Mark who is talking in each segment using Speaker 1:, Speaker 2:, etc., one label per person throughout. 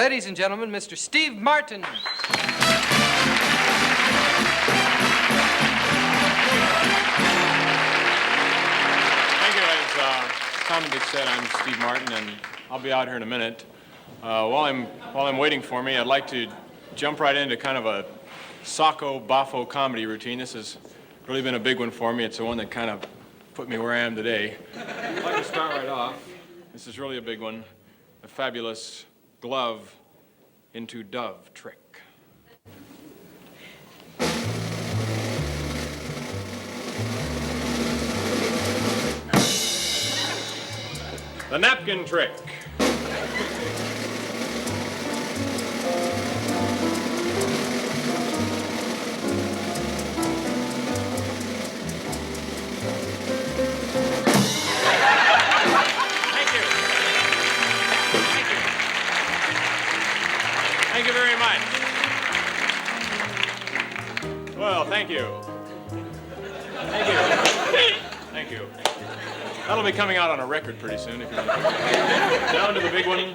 Speaker 1: Ladies and gentlemen, Mr. Steve Martin.
Speaker 2: Thank you. As commonly said, I'm Steve Martin, and I'll be out here in a minute. While I'm waiting for me, I'd like to jump right into kind of a Sacco Baffo comedy routine. This has really been a big one for me. It's the one that kind of put me where I am today. I'd like to start right off. This is really a big one. A fabulous glove into dove trick. The napkin trick. Thank you very much. Well, thank you. Thank you. Thank you. That'll be coming out on a record pretty soon. If you down to the big one.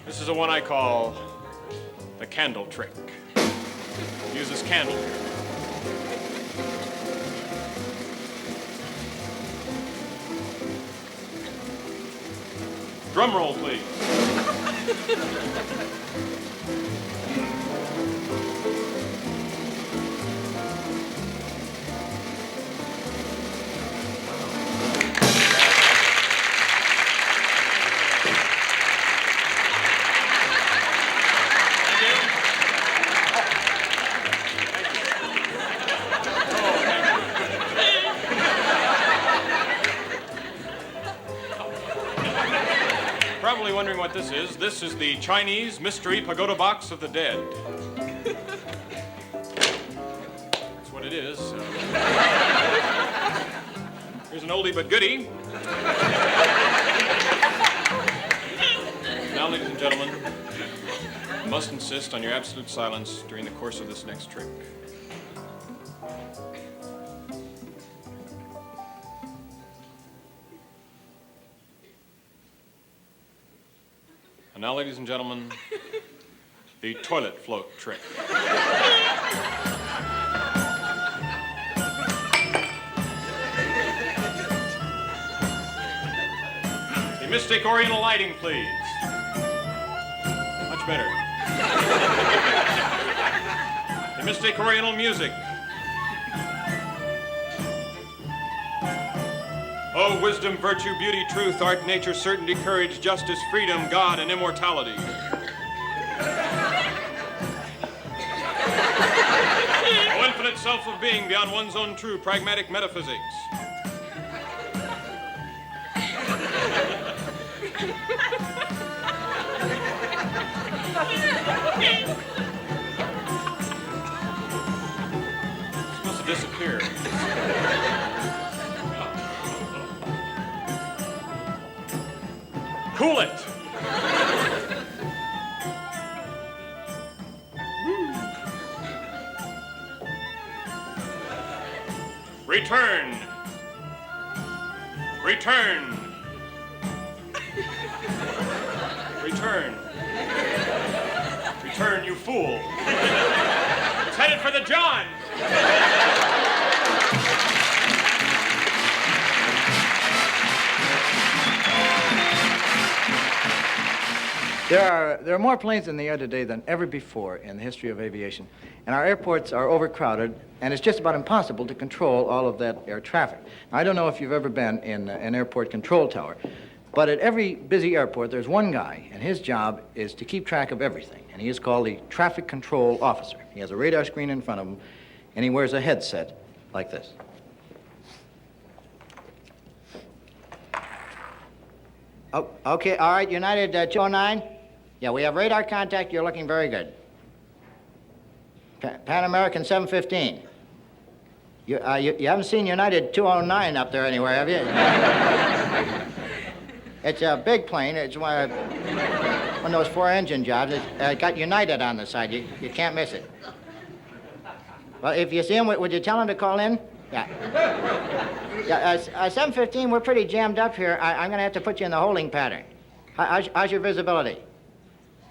Speaker 2: This is the one I call the candle trick. Use this candle here. Drum roll, please. Probably wondering what this is. This is the Chinese Mystery Pagoda Box of the Dead. That's what it is. Here's an oldie but goodie. Now, ladies and gentlemen, I must insist on your absolute silence during the course of this next trick. And now, ladies and gentlemen, the toilet float trick. The Mystic Oriental lighting, please. Much better. The Mystic Oriental music. Oh, wisdom, virtue, beauty, truth, art, nature, certainty, courage, justice, freedom, God, and immortality. Oh, infinite self of being beyond one's own true pragmatic metaphysics. It's supposed to disappear. Cool it. Return. Return. Return. Return, you fool. It's headed for the John.
Speaker 3: There are more planes in the air today than ever before in the history of aviation, and our airports are overcrowded, and it's just about impossible to control all of that air traffic. Now, I don't know if you've ever been in an airport control tower, but at every busy airport there's one guy, and his job is to keep track of everything, and he is called the traffic control officer. He has a radar screen in front of him, and he wears a headset like this. Oh, okay, all right, United 209. Yeah, we have radar contact. You're looking very good. Pan American 715. You haven't seen United 209 up there anywhere, have you? It's a big plane. It's one of those four-engine jobs. It's got United on the side. You can't miss it. Well, if you see him, would you tell him to call in? Yeah. 715, we're pretty jammed up here. I'm going to have to put you in the holding pattern. How's your visibility?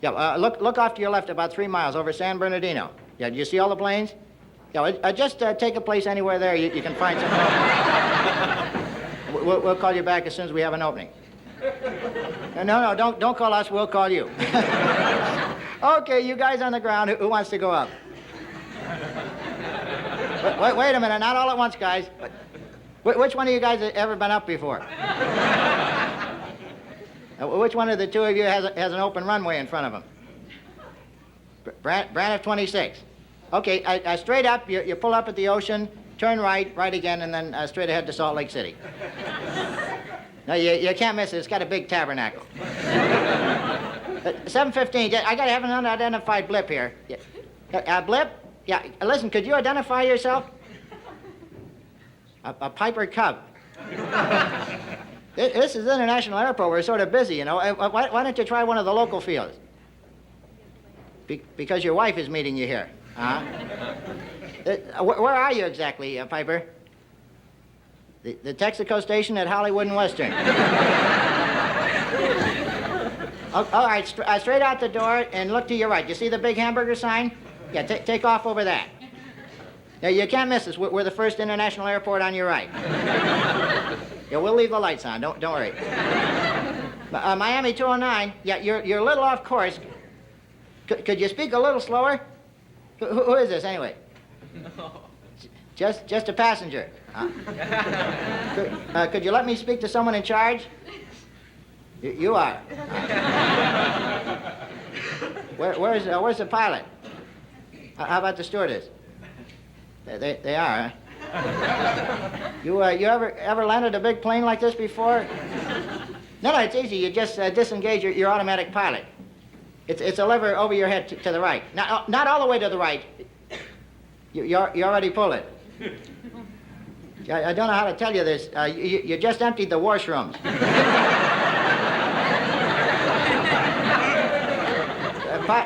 Speaker 3: Yeah, look off to your left about 3 miles over San Bernardino. Yeah, do you see all the planes? Yeah, just take a place anywhere there you can find some. We'll call you back as soon as we have an opening. No, don't call us. We'll call you. Okay, you guys on the ground. Who wants to go up? Wait a minute. Not all at once, guys. Which one of you guys has ever been up before? Which one of the two of you has an open runway in front of him? Braniff 26. Okay, straight up, you pull up at the ocean, turn right again, and then straight ahead to Salt Lake City. No, you can't miss it. It's got a big tabernacle. 7:15. I got to have an unidentified blip here. Blip? Yeah, listen, could you identify yourself? A Piper Cub. This is International Airport. We're sort of busy, you know. Why don't you try one of the local fields? Because your wife is meeting you here. Where are you exactly, Piper? The Texaco station at Hollywood and Western. All right, straight out the door and look to your right. You see the big hamburger sign? Yeah, take off over that. Now, you can't miss us. We're the first international airport on your right. Yeah, we'll leave the lights on. Don't worry. Miami 209. Yeah, you're a little off course. Could you speak a little slower? Who is this, anyway? No. Just a passenger. Could you let me speak to someone in charge? You are. Where's the pilot? How about the stewardess? They are, huh? You ever landed a big plane like this before? No, it's easy. You just disengage your automatic pilot. It's a lever over your head to the right. Not all the way to the right. You already pull it. I don't know how to tell you this. You just emptied the washrooms.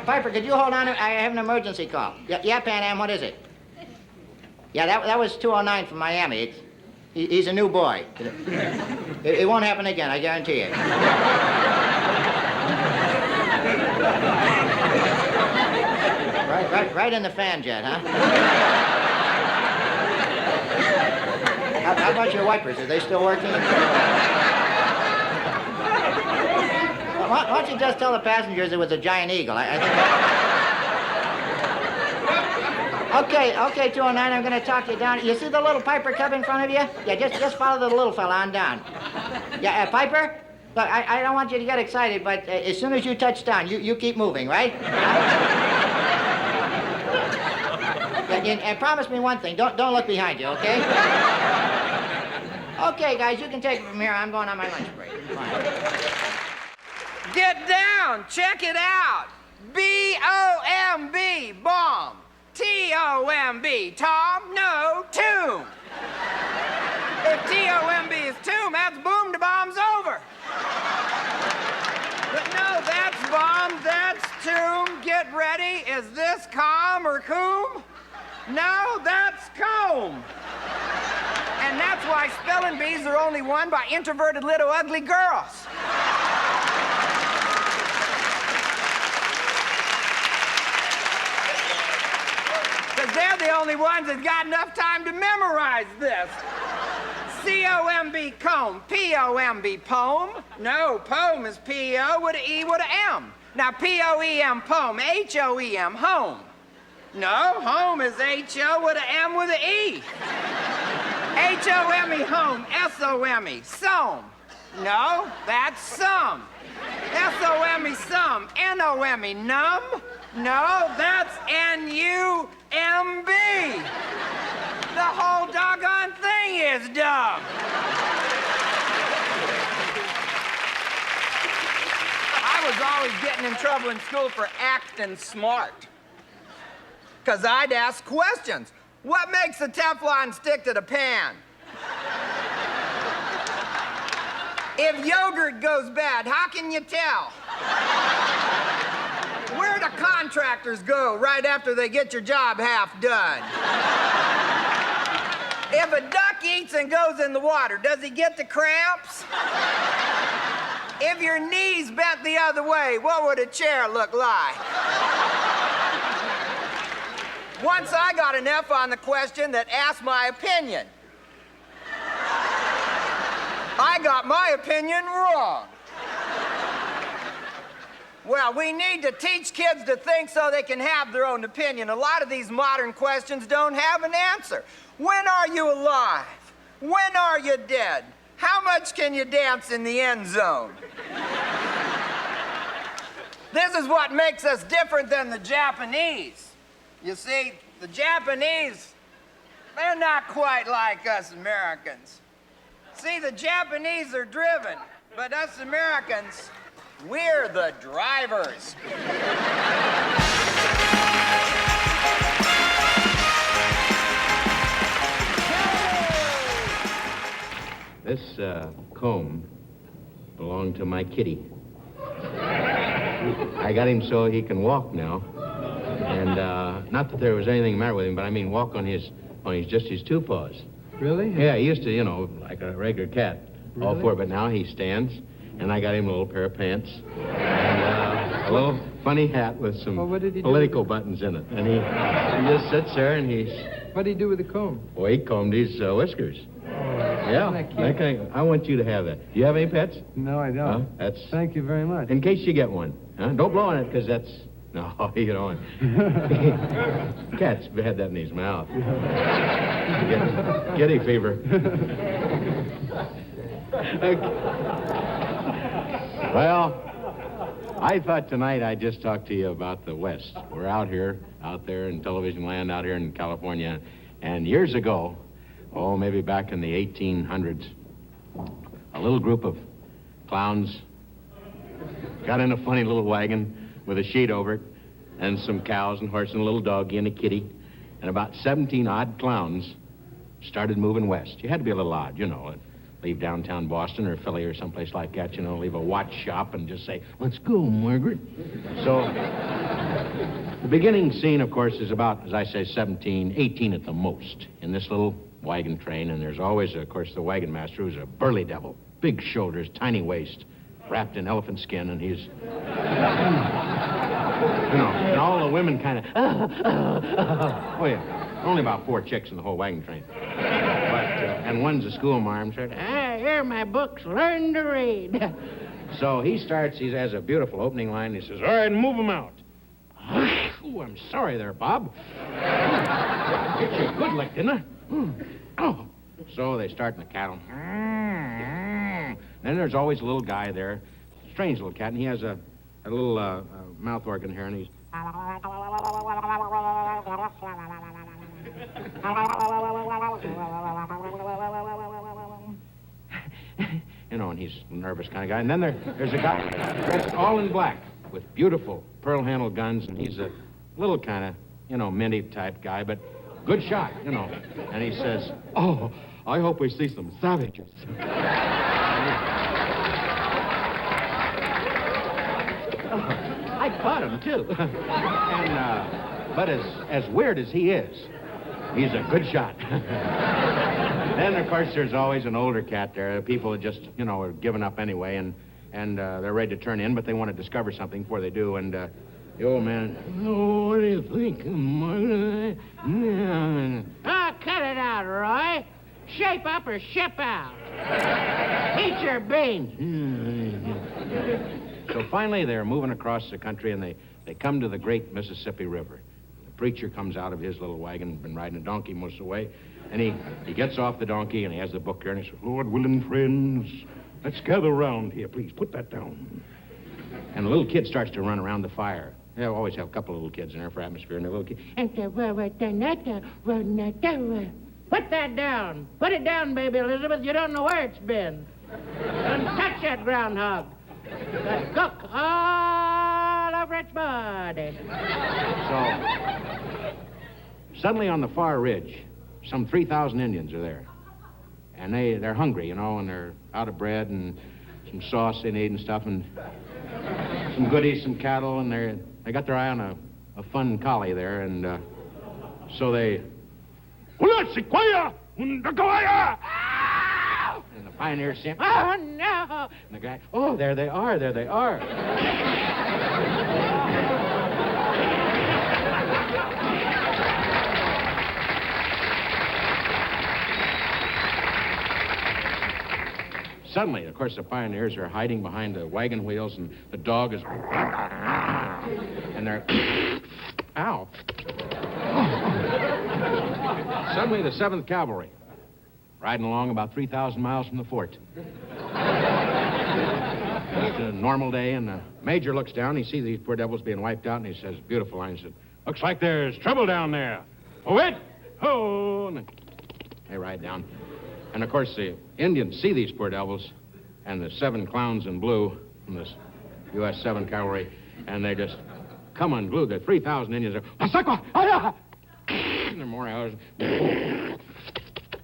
Speaker 3: Piper, could you hold on? I have an emergency call. Yeah, Pan Am, what is it? Yeah, that was 209 from Miami. He's a new boy. It won't happen again, I guarantee you. Right in the fan jet, huh? How about your wipers? Are they still working? Why don't you just tell the passengers it was a giant eagle? I think Okay, 209, I'm going to talk you down. You see the little Piper Cub in front of you? Yeah, just follow the little fella on down. Yeah, Piper? Look, I don't want you to get excited, but as soon as you touch down, you keep moving, right? And promise me one thing, don't look behind you, okay? Okay, guys, you can take it from here. I'm going on my lunch break. Fine.
Speaker 1: Get down. Check it out. B-O-M-B, bomb. T-O-M-B, Tom, no, tomb. If T-O-M-B is tomb, that's boom, the bomb's over. But no, that's bomb, that's tomb. Get ready. Is this calm or coom? No, that's comb. And that's why spelling bees are only won by introverted little ugly girls. Because they're the only ones that got enough time to memorize this. C-O-M-B, comb. P-O-M-B, poem. No, poem is P-O with an E with an M. Now, P-O-E-M, poem. H-O-E-M, home. No, home is H-O with an M with an E. H-O-M-E, home. S-O-M-E, some. No, that's some. S-O-M-E, some. N-O-M-E, numb. No, that's N-U-M-B. The whole doggone thing is dumb. I was always getting in trouble in school for acting smart. Because I'd ask questions. What makes the Teflon stick to the pan? If yogurt goes bad, how can you tell? Where do contractors go right after they get your job half done? If a duck eats and goes in the water, does he get the cramps? If your knees bent the other way, what would a chair look like? Once I got an F on the question that asked my opinion. I got my opinion wrong. Well, we need to teach kids to think so they can have their own opinion. A lot of these modern questions don't have an answer. When are you alive? When are you dead? How much can you dance in the end zone? This is what makes us different than the Japanese. You see, the Japanese, they're not quite like us Americans. See, the Japanese are driven, but us Americans, we're the drivers.
Speaker 4: This comb belonged to my kitty. I got him so he can walk now. And not that there was anything the matter with him, but I mean walk on his just his two paws.
Speaker 5: Really?
Speaker 4: Yeah, he used to, you know, like a regular cat.
Speaker 5: Really?
Speaker 4: All four, but now he stands, and I got him a little pair of pants and a little funny hat with some
Speaker 5: Well, what did he do
Speaker 4: political buttons in it. And he just sits there and he's...
Speaker 5: What did he do with the comb?
Speaker 4: Well, he combed his whiskers. Yeah,
Speaker 5: isn't that cute?
Speaker 4: that kind of, I want you to have that. Do you have any pets?
Speaker 5: No, I don't.
Speaker 4: Huh? That's...
Speaker 5: Thank you very much.
Speaker 4: In case you get one. Huh? Don't blow on it, because that's... No, you don't. Cat's had that in his mouth. Kitty fever. Well, I thought tonight I'd just talk to you about the West. We're out there in television land, out here in California. And years ago, maybe back in the 1800s, a little group of clowns got in a funny little wagon with a sheet over it, and some cows and horses and a little doggy and a kitty. And about 17 odd clowns started moving west. You had to be a little odd, you know. Leave downtown Boston or Philly or someplace like that, you know, leave a watch shop and just say, "Let's go, Margaret." So, the beginning scene, of course, is about, as I say, 17, 18 at the most, in this little wagon train. And there's always, of course, the wagon master, who's a burly devil, big shoulders, tiny waist, wrapped in elephant skin, and he's... You know, and all the women kind of... Oh, yeah. Only about 4 chicks in the whole wagon train. And one's a schoolmarm, said, "Here are my books, learn to read." So he has a beautiful opening line. He says, "All right, move them out." "Oh, I'm sorry there, Bob. Get you a good lick, didn't I?" "Oh." So they start in the cattle. Then there's always a little guy there, strange little cat, and he has a little mouth organ here, and he's... You know, and he's a nervous kind of guy. And then there's a guy dressed all in black with beautiful pearl-handled guns, and he's a little kind of, you know, minty type guy, but good shot, you know. And he says, "Oh, I hope we see some savages." I caught him, too. But as weird as he is, he's a good shot. Then, of course, there's always an older cat there. People that just, you know, are giving up anyway, and they're ready to turn in, but they want to discover something before they do. And the old man, "Oh, what do you think, Margaret?"
Speaker 6: Oh, cut it out, Roy. Shape up or ship out. Eat your beans.
Speaker 4: So finally, they're moving across the country, and they come to the great Mississippi River. The preacher comes out of his little wagon, been riding a donkey most of the way, and he gets off the donkey, and he has the book here, and he says, "Lord willing, friends, let's gather around here. Please, put that down." And the little kid starts to run around the fire. They always have a couple of little kids in there for atmosphere, and the little kid...
Speaker 6: Put that down. Put it down, baby Elizabeth. You don't know where it's been. Don't touch that groundhog. That cook all over its body.
Speaker 4: So, suddenly on the far ridge, some 3,000 Indians are there. And they're hungry, you know, and they're out of bread and some sauce they need and stuff, and some goodies, some cattle, and they got their eye on a fun collie there, and so they... And the pioneers say,
Speaker 6: Oh, no. Oh.
Speaker 4: And the guy, oh, there they are, there they are. Suddenly, of course, the pioneers are hiding behind the wagon wheels, and the dog is... And they're... Ow. Suddenly, the 7th Cavalry, riding along about 3,000 miles from the fort. It's a normal day, and the major looks down. He sees these poor devils being wiped out, and he says, beautiful line, he said, looks like there's trouble down there. Oh, it? Oh, and they ride down. And, of course, the Indians see these poor devils and the 7 clowns in blue from this U.S. 7 Cavalry, and they just come unglued. The 3,000 Indians are, and there are more hours.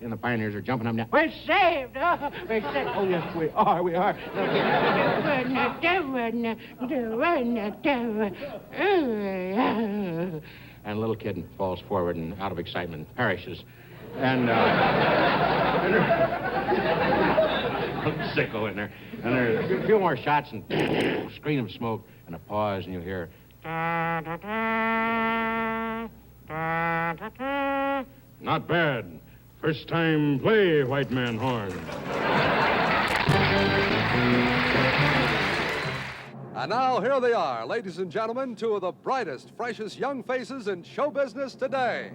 Speaker 4: And the pioneers are jumping up now.
Speaker 6: We're saved. Oh, we're saved.
Speaker 4: Oh, yes, we are, we are. And a little kid falls forward and, out of excitement, perishes. And, sickle in there. And there's a few more shots and screen of smoke and a pause, and you hear... Not bad. First time play, white man horn.
Speaker 7: And now, here they are, ladies and gentlemen, 2 of the brightest, freshest young faces in show business today.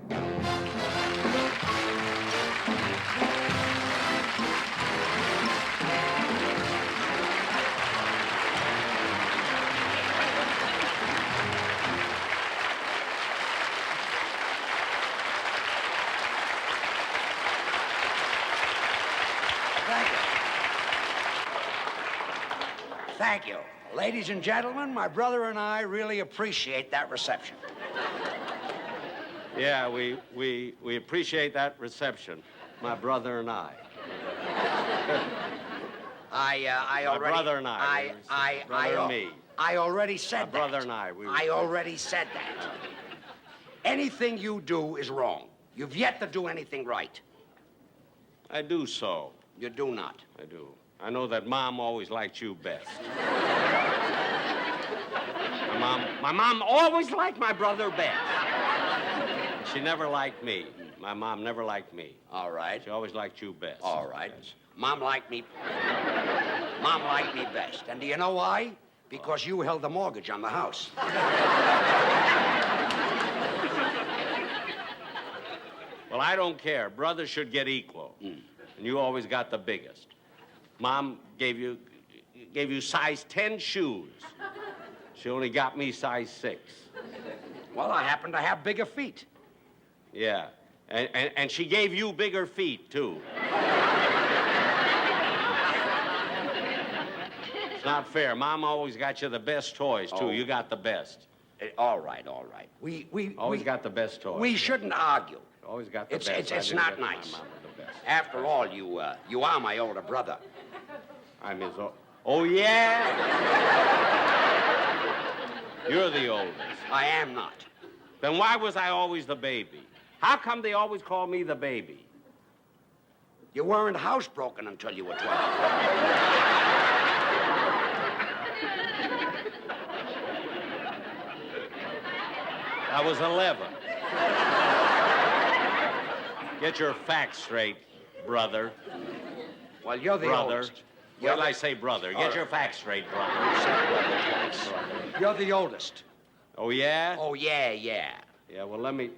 Speaker 8: Thank you. Ladies and gentlemen, my brother and I really appreciate that reception.
Speaker 9: Yeah, we appreciate that reception, my brother and I.
Speaker 8: I
Speaker 9: My
Speaker 8: already...
Speaker 9: brother and I. Brother and me.
Speaker 8: I already said
Speaker 9: My
Speaker 8: that.
Speaker 9: brother and I.
Speaker 8: I already said that. Anything you do is wrong. You've yet to do anything right.
Speaker 9: I do so.
Speaker 8: You do not.
Speaker 9: I do. I know that Mom always liked you best. My mom always liked my brother best. She never liked me. My mom never liked me.
Speaker 8: All right.
Speaker 9: She always liked you best.
Speaker 8: All right.
Speaker 9: Yes.
Speaker 8: Mom liked me best. And do you know why? Because you held the mortgage on the house.
Speaker 9: Well, I don't care. Brothers should get equal. And you always got the biggest. Mom gave you size 10 shoes. She only got me size 6.
Speaker 8: Well, I happen to have bigger feet.
Speaker 9: Yeah. And she gave you bigger feet, too. It's not fair. Mom always got you the best toys, too.
Speaker 8: Oh.
Speaker 9: You got the best.
Speaker 8: All right. We
Speaker 9: Always got the best toys.
Speaker 8: We shouldn't argue.
Speaker 9: Always got the best.
Speaker 8: It's
Speaker 9: I
Speaker 8: not
Speaker 9: didn't get
Speaker 8: nice.
Speaker 9: My mom with the best.
Speaker 8: After all, you are my older brother.
Speaker 9: I'm his Oh, yeah? You're the oldest.
Speaker 8: I am not.
Speaker 9: Then why was I always the baby? How come they always call me the baby?
Speaker 8: You weren't housebroken until you were 12.
Speaker 9: I was 11. Get your facts straight, brother.
Speaker 8: Well, you're the
Speaker 9: Brother.
Speaker 8: oldest.
Speaker 9: Well, I say brother. Get your facts straight, brother.
Speaker 8: You said brother twice. You're the oldest.
Speaker 9: Oh, yeah?
Speaker 8: Oh, yeah.
Speaker 9: Yeah, well, let me...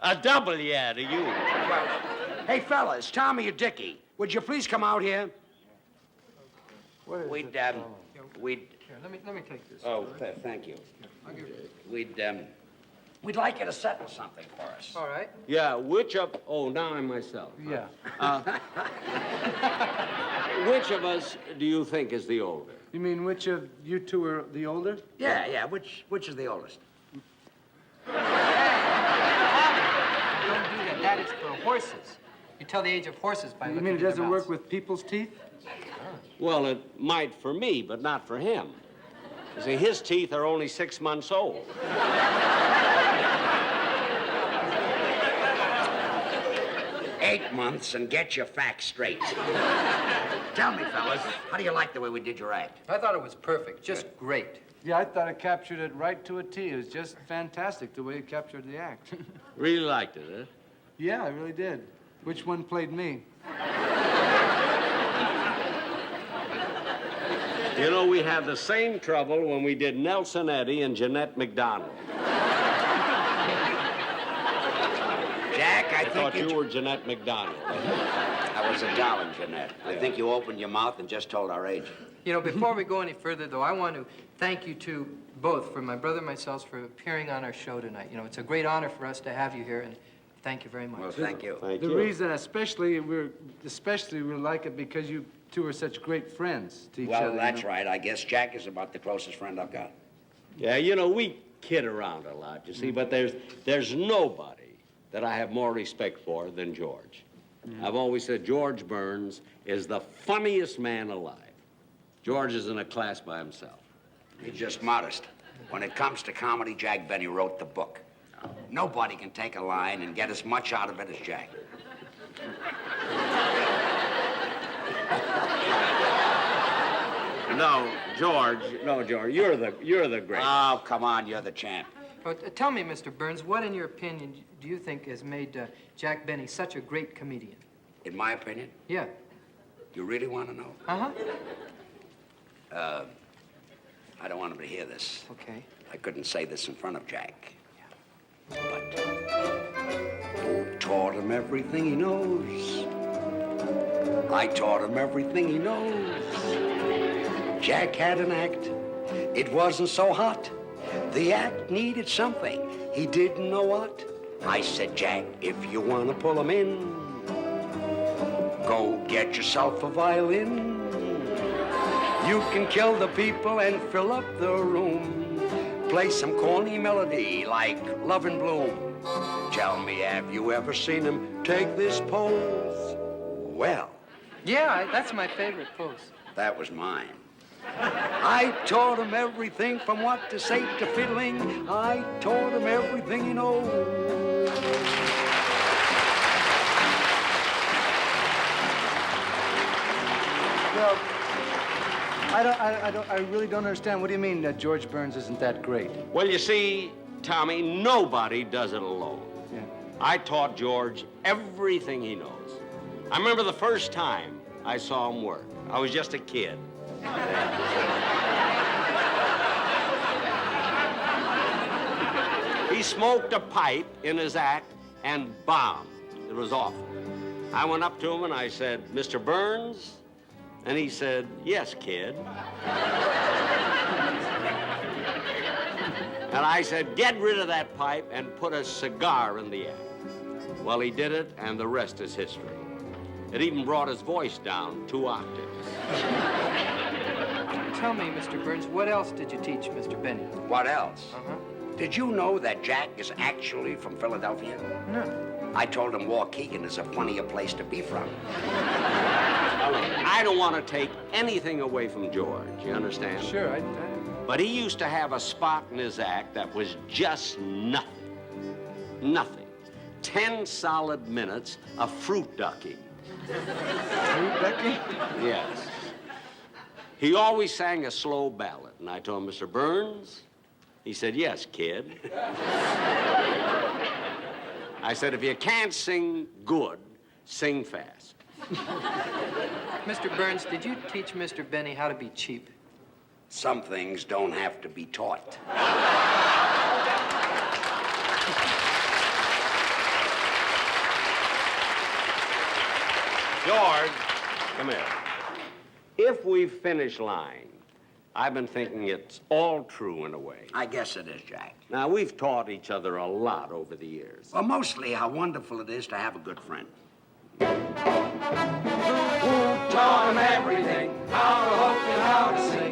Speaker 9: A double yeah to you.
Speaker 8: Well, hey, fellas, Tommy or Dickie, would you please come out here? We'd
Speaker 5: Here, let me take this.
Speaker 8: Oh, thank you. We'd like you to settle something for us.
Speaker 5: All right.
Speaker 9: Yeah, which of... Oh, now I'm myself.
Speaker 5: Yeah.
Speaker 9: Which of us do you think is the older?
Speaker 5: You mean which of you 2 are the older?
Speaker 8: Yeah. Which is the oldest?
Speaker 10: You don't do that. That is for horses. You tell the age of horses by
Speaker 5: You
Speaker 10: looking
Speaker 5: mean it
Speaker 10: at their
Speaker 5: doesn't work
Speaker 10: mouths.
Speaker 5: with people's teeth?
Speaker 9: Well, it might for me, but not for him. You see, his teeth are only 6 months old.
Speaker 8: 8 months and get your facts straight. Tell me, fellas, how do you like the way we did your act?
Speaker 10: I thought it was perfect, just great.
Speaker 5: Yeah, I thought it captured it right to a T. It was just fantastic the way it captured the act.
Speaker 9: Really liked it, huh?
Speaker 5: Yeah, I really did. Which one played me?
Speaker 9: You know, we had the same trouble when we did Nelson Eddy and Jeanette MacDonald.
Speaker 8: Jack, I
Speaker 9: thought
Speaker 8: think
Speaker 9: you were Jeanette MacDonald.
Speaker 8: I was a darling, Jeanette. I think you opened your mouth and just told our age.
Speaker 10: You know, before we go any further, though, I want to thank you two both, for my brother and myself, for appearing on our show tonight. You know, it's a great honor for us to have you here, and thank you very much.
Speaker 8: Well, thank you.
Speaker 5: The reason especially we like it because you two are such great friends to each other.
Speaker 8: Well, that's right. I guess Jack is about the closest friend I've got.
Speaker 9: Yeah, you know, we kid around a lot, you see, but there's nobody that I have more respect for than George. I've always said George Burns is the funniest man alive. George is in a class by himself.
Speaker 8: He's just modest. When it comes to comedy, Jack Benny wrote the book. Nobody can take a line and get as much out of it as Jack.
Speaker 9: No, George, you're the great.
Speaker 8: Oh, come on, you're the champ.
Speaker 10: But tell me, Mr. Burns, what, in your opinion, do you think has made Jack Benny such a great comedian?
Speaker 8: In my opinion?
Speaker 10: Yeah.
Speaker 8: You really want to know?
Speaker 10: Uh-huh.
Speaker 8: I don't want him to hear this.
Speaker 10: Okay.
Speaker 8: I couldn't say this in front of Jack. But who taught him everything he knows? I taught him everything he knows. Jack had an act. It wasn't so hot. The act needed something. He didn't know what. I said, Jack, if you want to pull him in, go get yourself a violin. You can kill the people and fill up the room. Play some corny melody like Love in Bloom. Tell me, have you ever seen him take this pose? Well.
Speaker 10: Yeah, that's my favorite pose.
Speaker 8: That was mine. I taught him everything from what to say to fiddling. I taught him everything he knows.
Speaker 5: Well, I really don't understand. What do you mean that George Burns isn't that great?
Speaker 9: Well, you see, Tommy, nobody does it alone.
Speaker 5: Yeah.
Speaker 9: I taught George everything he knows. I remember the first time I saw him work. I was just a kid. He smoked a pipe in his act and bombed. It was awful. I went up to him and I said, Mr. Burns? And he said, yes, kid. And I said, get rid of that pipe and put a cigar in the act. Well, he did it, and the rest is history. It even brought his voice down 2 octaves.
Speaker 10: Tell me, Mr. Burns, what else did you teach Mr. Benny?
Speaker 8: What else?
Speaker 10: Uh-huh.
Speaker 8: Did you know that Jack is actually from Philadelphia?
Speaker 10: No.
Speaker 8: I told him Waukegan is a funnier place to be from.
Speaker 9: I don't want to take anything away from George, you understand?
Speaker 5: Sure,
Speaker 9: But he used to have a spot in his act that was just nothing. Nothing. 10 solid minutes of fruit ducking.
Speaker 5: Fruit ducking?
Speaker 9: Yes. He always sang a slow ballad, and I told him, Mr. Burns? He said, yes, kid. I said, if you can't sing good, sing fast.
Speaker 10: Mr. Burns, did you teach Mr. Benny how to be cheap?
Speaker 8: Some things don't have to be taught.
Speaker 9: George, come here. If we finish line, I've been thinking it's all true in a way.
Speaker 8: I guess it is, Jack.
Speaker 9: Now, we've taught each other a lot over the years.
Speaker 8: Well, mostly how wonderful it is to have a good friend.
Speaker 1: Who taught him everything? How to hook and how to sing.